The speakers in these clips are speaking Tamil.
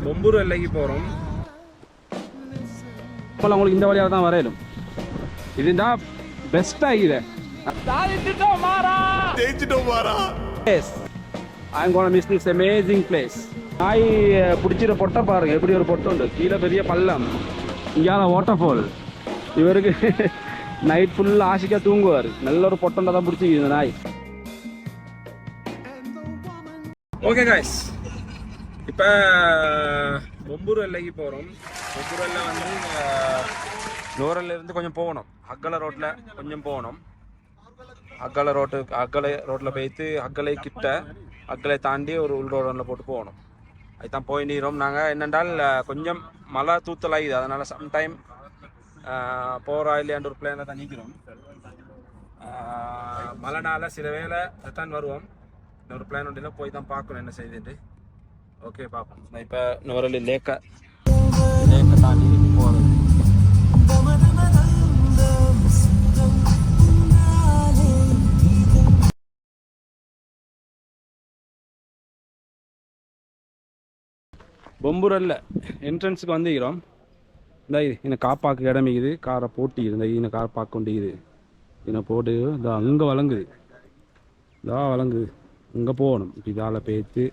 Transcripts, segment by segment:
பொம்பூர் எல்லைக்கு போகிறோம். இப்போலாம் உங்களுக்கு இந்த வழியாக தான் வரையிலும். இதுதான் பெஸ்ட்டாக இது. I'm gonna miss this amazing place. நாய் பிடிச்சிட பொட்டை பாருங்க, எப்படி ஒரு பொட்டை உண்டு. கீழே பெரிய பள்ளம், இங்கால வாட்டர் ஃபால். இவருக்கு நைட் ஃபுல்லாக ஆசைக்காக தூங்குவார். நல்ல ஒரு பொட்டை தான் பிடிச்சிக்குது இந்த நாய். ஓகே காய்ஸ், இப்போ பொம்பூர் எல்லைக்கு போகிறோம். பொம்பூர் எல்லை வந்து நோரல்லேருந்து கொஞ்சம் போகணும். அக்கலை ரோட்டில் கொஞ்சம் போகணும். அக்கலை ரோட்டில் போய்த்து அக்கலை கிட்ட அக்கலை தாண்டி ஒரு உள் ரோடில் போட்டு போகணும். அதுதான் போய் நீரோம். நாங்கள் என்னென்றால் கொஞ்சம் மழை தூத்தலாகுது, அதனால் சம்டைம் போகிறா இல்லையான்ற ஒரு பிளானில் தான் நிற்கிறோம். மழைனால சில வேளை ரிட்டர்ன் வருவோம். இன்னொரு பிளான் ஒன்றில் போய் தான் பார்க்கணும் என்ன செய்துட்டு. ஓகே பார்ப்போம். நான் இப்போ நுவரலி லேக்கை தாண்டி போகிறது. பொம்பூரில் என்ட்ரன்ஸுக்கு வந்துக்கிறோம். இந்த இந்த காப்பாக்கு இடமிக்குது, காரை போட்டிக்குது. இந்த இந்த கார் பார்க்க கொண்டிக்குது. இதனை போட்டு இதா அங்கே வழங்குது, இதா வழங்குது. இங்கே போகணும். இப்போ இதால் பேத்து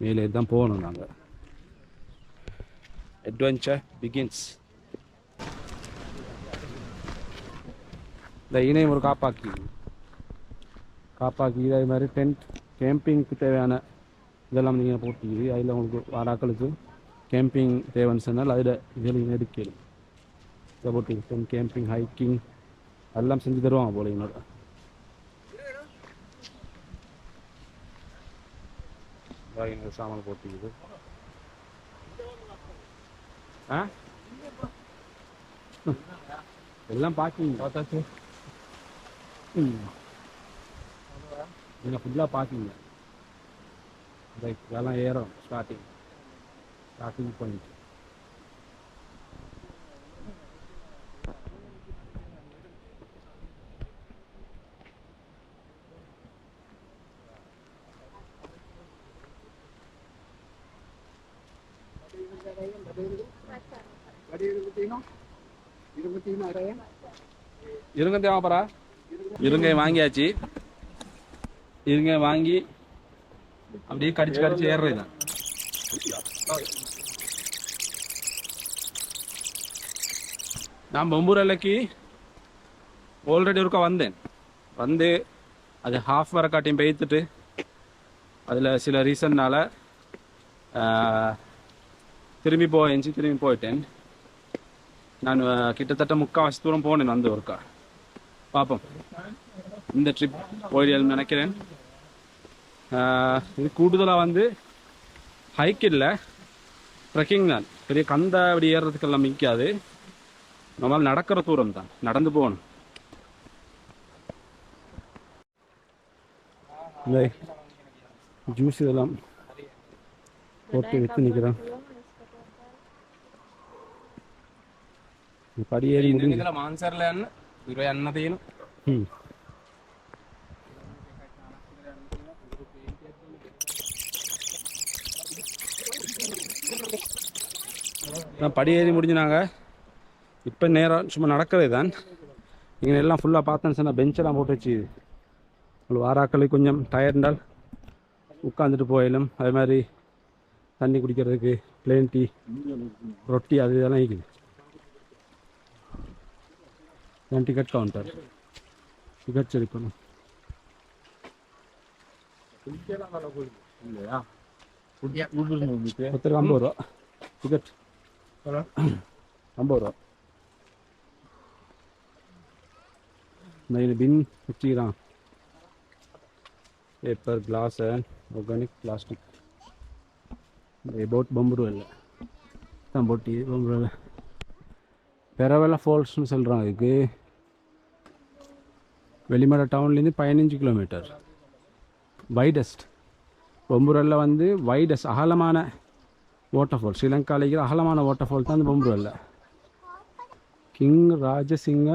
மேலே தான் போகணும். நாங்கள் அட்வென்ச்சர் பிகின்ஸ். இந்த இணையம் ஒரு காப்பாக்கி இதே மாதிரி டென்ட் கேம்பிங்க்கு தேவையான இதெல்லாம் நீங்கள் போட்டிக்குது. அதில் உங்களுக்கு வாராக்களுக்கு கேம்பிங் தேவைன்னு சொன்னால் அதில் இதில் எடுக்கணும். இதை போட்டு டென்ட் கேம்பிங் ஹைக்கிங் அதெல்லாம் செஞ்சு தருவாங்க போல என்னோட. சாமான் போட்டிக்குது. எல்லாம் பார்க்கிங் பார்த்தாச்சு. நீங்கள் ஃபுல்லாக பார்க்கிங்க. இதெல்லாம் ஏறும். Starting point. இருங்க தேவைப்பறா. இருங்கை வாங்கியாச்சு. இருங்கை வாங்கி அப்படியே கடிச்சு ஏறுறது. நான் பொம்பூர் எல்லைக்கு ஆல்ரெடி ஒருக்கா வந்து அது ஹாஃப் வர காட்டியும் பெய்த்துட்டு அதில் சில ரீசன்னால திரும்பி போயிட்டேன். நான் கிட்டத்தட்ட 3/4 தூரம் போனேன் வந்து ஒருக்கா. பார்ப்போம் இந்த ட்ரிப் போயிடணும்னு நினைக்கிறேன். இது கூடுதலாக வந்து ஹைக் இல்லை, ட்ரெக்கிங் தான். பெரிய கந்த அப்படி ஏறுறதுக்கெல்லாம் மிக்காது. நம்மளால் நடக்கிற தூரம் தான், நடந்து போகணும். இந்த ஜூஸ் இதெல்லாம் போட்டு விற்று நிற்கிறேன். படியேறி மான்சர்ல 20 அன்னதையும் படியேறி முடிஞ்சுனாங்க. இப்போ நேரம் சும்மா நடக்கிறது தான். இங்கே எல்லாம் ஃபுல்லாக பார்த்தேன்னு சொன்னால் பெஞ்செல்லாம் போட்டு வச்சு உங்களுக்கு வாராக்களுக்கு கொஞ்சம் டயர்டால் உட்காந்துட்டு போயிடும். அதே மாதிரி தண்ணி குடிக்கிறதுக்கு பிளேன் டீ, ரொட்டி அது இதெல்லாம் இருக்குது. टिकट काउंटर टिकट चेक करो. ஒருத்தருக்கு 50 ரூபா டிக்கெட். 50 ரூபா. நான் இது பின் வச்சுக்கிறான். Paper, glass, organic plastic. போட் பொம்புரு இல்லை தான் போட்டி பொம்புரு. பெரவெல்லாம் ஃபால்ஸ்னு சொல்கிறாங்க. இதுக்கு வெளிமட டவுன்லேருந்து 15 கிலோமீட்டர். வைடஸ்ட் பொம்புரல்ல வந்து வைடஸ்ட் அகலமான வாட்டர் ஃபால். ஸ்ரீலங்காவில் இருக்கிற அகலமான வாட்டர் ஃபால் தான் இந்த பொம்புரல்ல. கிங் ராஜசிங்க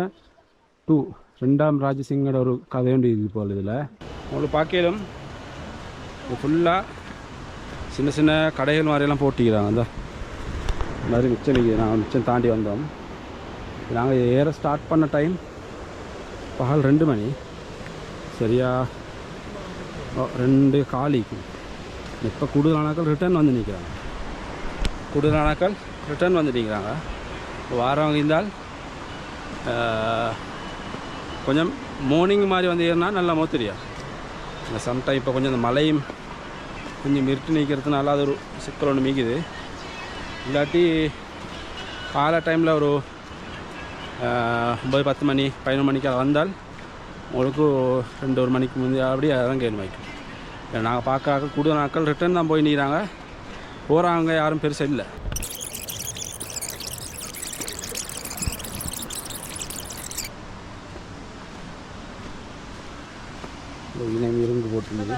2 2ஆம் ராஜசிங்கோட ஒரு கதை ஒன்று இது போல். இதில் உங்களுக்கு பார்க்கலும் இது ஃபுல்லாக சின்ன சின்ன கடைகள் மாதிரியெல்லாம் போட்டிக்கிறாங்க. அந்த மாதிரி மிச்சம் நிற்கிது. நாங்கள் மிச்சம் தாண்டி வந்தோம். நாங்கள் ஏற ஸ்டார்ட் பண்ண டைம் பகல் 2 மணி, சரியா 2 காலிக்கு. இப்போ கூடுதலானாக்கள் ரிட்டர்ன் வந்து நிற்கிறாங்க. வாரவங்க இருந்தால் கொஞ்சம் மார்னிங் மாதிரி வந்து ஏறினா நல்லா மோத்திரியா. இந்த சம்டைம் இப்போ கொஞ்சம் இந்த மழையும் கொஞ்சம் இருட்டு நிற்கிறதுனால அது ஒரு சிக்கல் ஒன்று மீக்குது. இல்லாட்டி காலை டைமில் ஒரு 9, 10 மணி 11 மணிக்கு வந்தால் உங்களுக்கு 2-1 மணிக்கு முந்தைய அப்படியே அதான் கேள்வி வைக்கும். நாங்கள் பார்க்க கூடுதல் நாட்கள் ரிட்டர்ன் தான் போய் நிற்கிறாங்க. போகிறாங்க யாரும் பெருசாக இல்லை. இனம் இரும்பு போட்டுருந்தது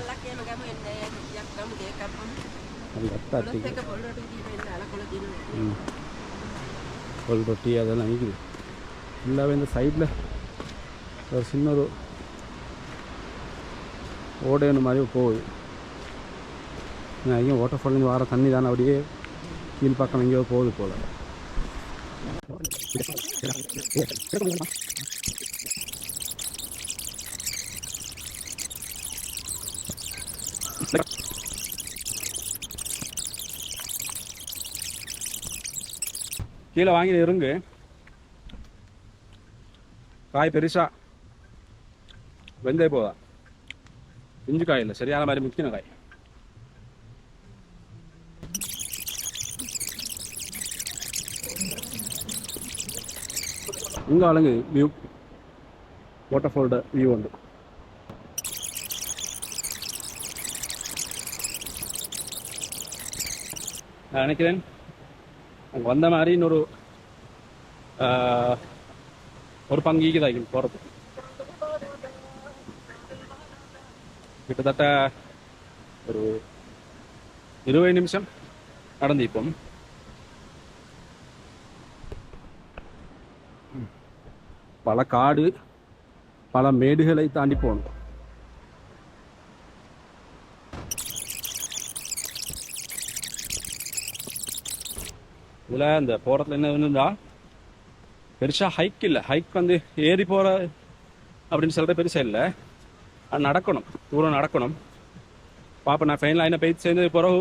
அது கத்தாட்டிக்கு பொல் ரொட்டி அதெல்லாம் நிற்குது. ஃபுல்லாகவே இந்த சைடில் ஒரு சின்ன ஒரு ஓடையணு மாதிரி போகுது. எங்கேயும் வாட்டர் ஃபால்லேருந்து வர தண்ணி தானே அப்படியே கீழ்ப்பக்கம் எங்கேயோ போகுது போல். கீழே வாங்கி இருங்க. காய் பெருசா வெந்தே போதா, இஞ்சி காய் இல்லை, சரியான மாதிரி முக்கின காய். இங்கே வழங்கு வியூ, வாட்டர்ஃபாலோட வியூ உண்டு. நான் நினைக்கிறேன் அங்கே வந்த மாதிரி இன்னொரு பங்குக்கு தான் போகிறது. கிட்டத்தட்ட ஒரு 20 நிமிஷம் நடந்து இப்போ பல காடு பல மேடுகளை தாண்டி போகணும். இதில் இந்த போகிறதுல என்ன இருந்தா பெருசாக ஹைக் இல்லை. ஹைக் வந்து ஏறி போகிற அப்படின்னு சொல்கிற பெருசாக இல்லை. அது நடக்கணும், தூரம் நடக்கணும். பாப்பா நான் ஃபைனல் லைனை போய் சேர்ந்து பிறகு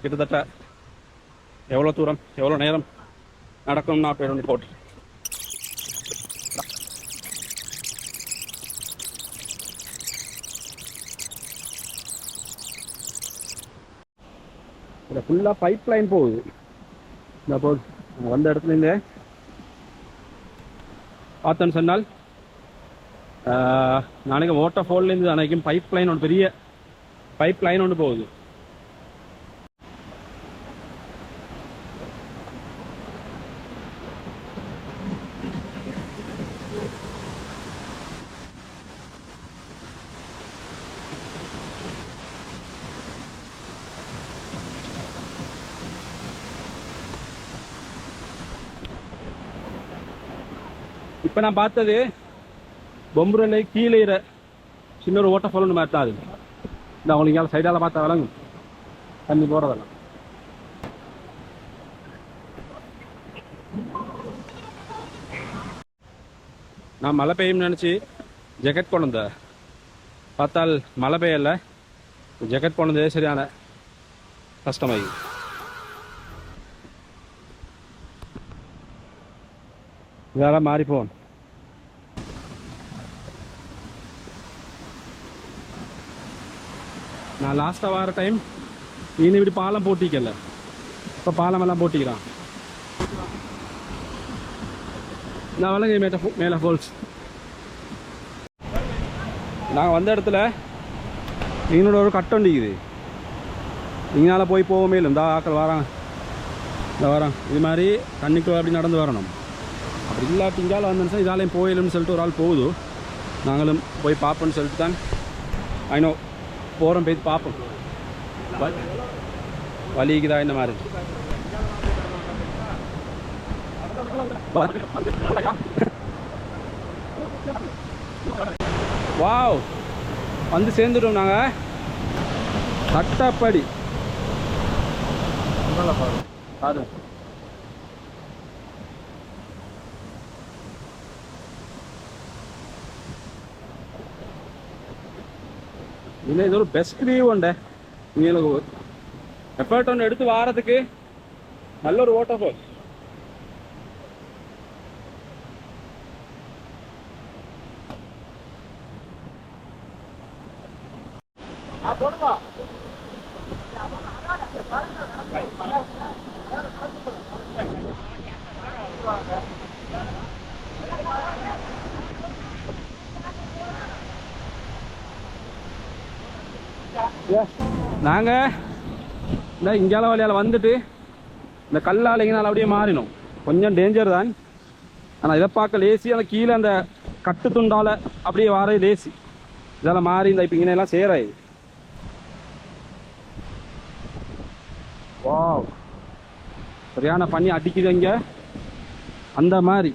கிட்டத்தட்ட எவ்வளோ தூரம் எவ்வளோ நேரம் நடக்கணும்னா போய் போட்டு இதில் ஃபுல்லாக பைப் லைன் போகுது. இந்த போது வந்த இடத்துலேருந்தே பார்த்தோன்னு சொன்னால் நாளைக்கு வாட்டர் ஃபால்லேருந்து அன்றைக்கும் பைப் லைன் ஒன்று, பெரிய பைப் லைன் ஒன்று போகுது. இப்போ நான் பார்த்தது பொம்புரலை கீழே சின்ன ஒரு வாட்டர் ஃபால் ஒன்று மாதிரி தான். அது இந்த அவங்களுக்கு சைடால் பார்த்தா விளங்கும் தண்ணி போகிறதெல்லாம். நான் மழை பெய்யும் நினச்சி ஜக்கெட் கொண்டு வந்தேன். பார்த்தால் மழை பெய்யலை. ஜக்கெட் கொண்டு வந்ததே சரியான கஷ்டமாகி. இதெல்லாம் மாறி போகணும். நான் லாஸ்ட்டாக வர டைம் இனி இப்படி பாலம் போட்டிக்கல. இப்போ பாலமெல்லாம் போட்டிக்கிறான். நான் வளங்க மேலே ஃபால்ஸ். நாங்கள் வந்த இடத்துல எங்களோட ஒரு கட்டண்டிக்குது. இங்கனால போய் போகவே இல்லை. இந்த ஆக்கள் வராங்க, இந்த வரான். இது மாதிரி தண்ணிக்குள்ள அப்படி நடந்து வரணும். அப்படி இல்லாட்டி இங்கால வந்தேன்னு இதாலையும் போயிடும்னு சொல்லிட்டு ஒரு ஆள் போகுது. நாங்களும் போய் பார்ப்போன்னு சொல்லிட்டு தான் ஐநோ போகிறோம். போய் பார்ப்போம் வலிக்குதா இந்த மாதிரி. வாவ், வந்து சேர்ந்துட்டோம் நாங்கள். சட்டப்படி பாரு. இல்லை இது ஒரு பெஸ்ட் வியூ உண்டு உங்களுக்கு எஃபர்ட் ஒன்று எடுத்து வாரத்துக்கு நல்ல ஒரு வாட்டர் ஃபால். நாங்கள் இந்த இங்கால வழியால் வந்துட்டு இந்த கல்லாலைங்கனால அப்படியே மாறினோம். கொஞ்சம் டேஞ்சர் தான், ஆனால் இதை பார்க்க லேசி. அந்த கீழே அந்த கட்டு துண்டால் அப்படியே வார லேசி. இதெல்லாம் மாறி இந்த இப்போ இங்கெல்லாம் சேராது. வா சரியான பண்ணி அடிக்குது இங்கே அந்த மாதிரி.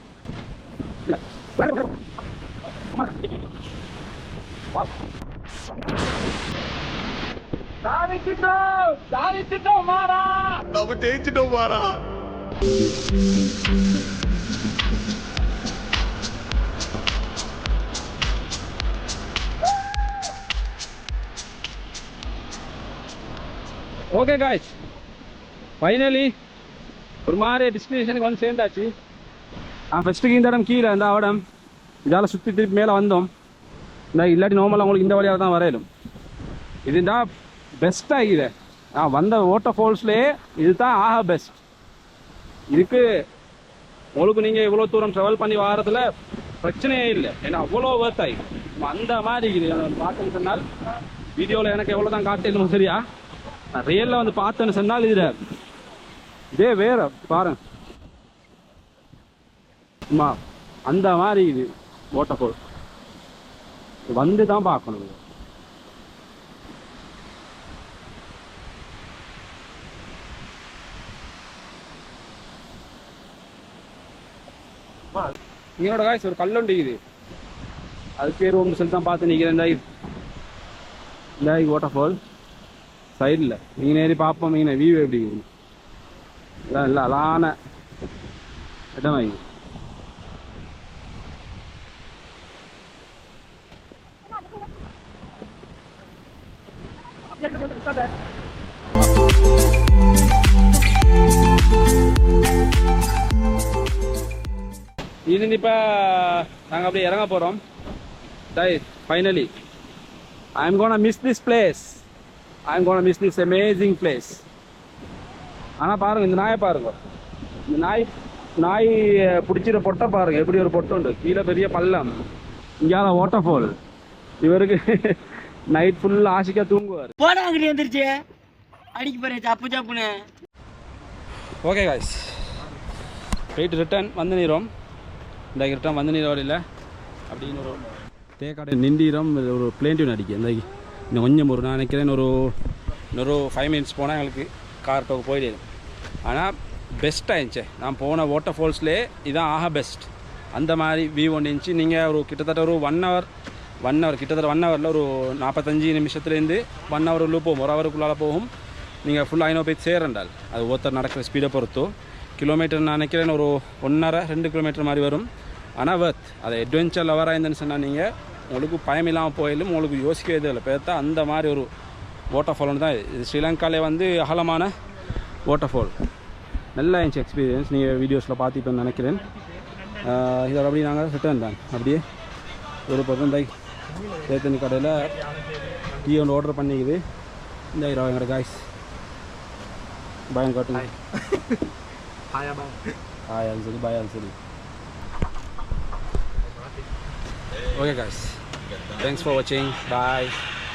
நம்ம ஜெயிச்சிட்டோம் மாறா. ஓகே காய்ஸ், ஃபைனலி ஒரு மாதிரி டெஸ்டினேஷனுக்கு வந்து சேர்ந்தாச்சு. ஃபஸ்ட்டுக்கு இந்த இடம் கீழே இந்த இடம் இதால் சுற்றி திருப்பி மேலே வந்தோம். இந்த இல்லாட்டி நார்மலாக உங்களுக்கு இந்த வழியாக தான் வரையிலும். இதுதான் பெஸ்ட்டாக இது. வந்த வாட்டர் ஃபால்ஸ்லேயே இது தான் ஆஹா பெஸ்ட். இதுக்கு உங்களுக்கு நீங்கள் இவ்வளோ தூரம் ட்ராவல் பண்ணி வாரத்தில் பிரச்சனையே இல்லை. ஏன்னா அவ்வளோ ஒர்த் ஆகி அந்த மாதிரி இருக்குது. பார்த்துன்னு சொன்னால் வீடியோவில் எனக்கு எவ்வளோ தான் காட்டணும் சரியா, நான் ரியலில் வந்து பார்த்தேன்னு சொன்னால் இதில் இதே வேற பாருங்க. அம்மா அந்த மாதிரி இது வாட்டர் ஃபால் வந்து தான் பார்க்கணும். என்னோட காய்ஸ் ஒரு கல்லுண்டு இது, அது பேர் ஒன்று சொல்லி தான் பார்த்து நிற்கிறேன். இந்த வாட்டர் ஃபால் சைடில் நீங்கள் நேரி பார்ப்போம். நீங்கள் வியூ எப்படி இல்லை இல்லை அலான இடம் வாங்கி. இது இப்போ நாங்கள் அப்படியே இறங்க போகிறோம். Finally I am gonna miss this place. I am gonna miss this amazing place. ஆனால் பாருங்கள் இந்த நாயை பாருங்கள். இந்த நாய் பிடிச்சிட பொட்டை பாருங்கள், எப்படி ஒரு பொட்டை உண்டு. கீழே பெரிய பள்ளம், இங்கேயாவது வாட்டர் ஃபால். இவருக்கு நைட் ஃபுல்லாக ஆசிக்கா தூங்குவார். போடாங்கிட்டு வந்துருச்சு அடிக்க போறேன் சப்பு சப்புன்னு. ஓகே காய்ஸ், போயிட்டு ரிட்டர்ன் வந்து நீரோம். இந்த ரிட்டர்ன் வந்து நீர் வரையில் அப்படின்னு ஒரு தேக்காடை நின்றீரம். ஒரு பிளேன்டியூன் அடிக்க இந்த இன்னும் கொஞ்சம் ஒரு நான் நினைக்கிறேன் இன்னொரு 5 minutes போனால் எங்களுக்கு கார் டோக்கு போயிடுது. ஆனால் பெஸ்ட்டாக இருந்துச்சு. நான் போன வாட்டர் ஃபால்ஸ்லேயே இதான் ஆஹா பெஸ்ட். அந்த மாதிரி வியூ ஒன்று இருந்துச்சு. நீங்கள் ஒரு கிட்டத்தட்ட ஒரு 1 hour கிட்டத்தட்ட 1 hourல ஒரு 45 நிமிஷத்துலேருந்து 1 hour உள்ள போகும். 1 hourக்குள்ளால் போகும். நீங்கள் ஃபுல்லாக ஐநோ போய் சேரண்டால் அது ஒருத்தர் நடக்கிற ஸ்பீடை பொறுத்தோ கிலோமீட்டர் நான் நினைக்கிறேன் ஒரு 1.5-2 கிலோமீட்டர் மாதிரி வரும். ஆனால் வர்த் அது அட்வென்ச்சர் லவராக இருந்துன்னு சொன்னால் நீங்கள் உங்களுக்கு பயம் இல்லாமல் போயிலும் உங்களுக்கு யோசிக்கவே இல்லை. பார்த்தா அந்த மாதிரி ஒரு வாட்டர் ஃபால்னு தான் இது. ஸ்ரீலங்காவிலே வந்து அகலமான வாட்டர் ஃபால். நல்லா இருந்துச்சு எக்ஸ்பீரியன்ஸ். நீங்கள் வீடியோஸில் பார்த்துப்பேன்னு நினைக்கிறேன். இதோட அப்படியே நாங்கள் ரிட்டர்ன் தான் அப்படியே ஒரு பக்கம் தான் தேத்தனி கடையில் டீ ஒன்று ஆர்டர் பண்ணிக்குது. இந்த எங்களோட காய்ஸ் பயம் காட்டுங்க. Hi அல்சரி, bye அல்சரி. Okay guys, thanks for watching. Bye.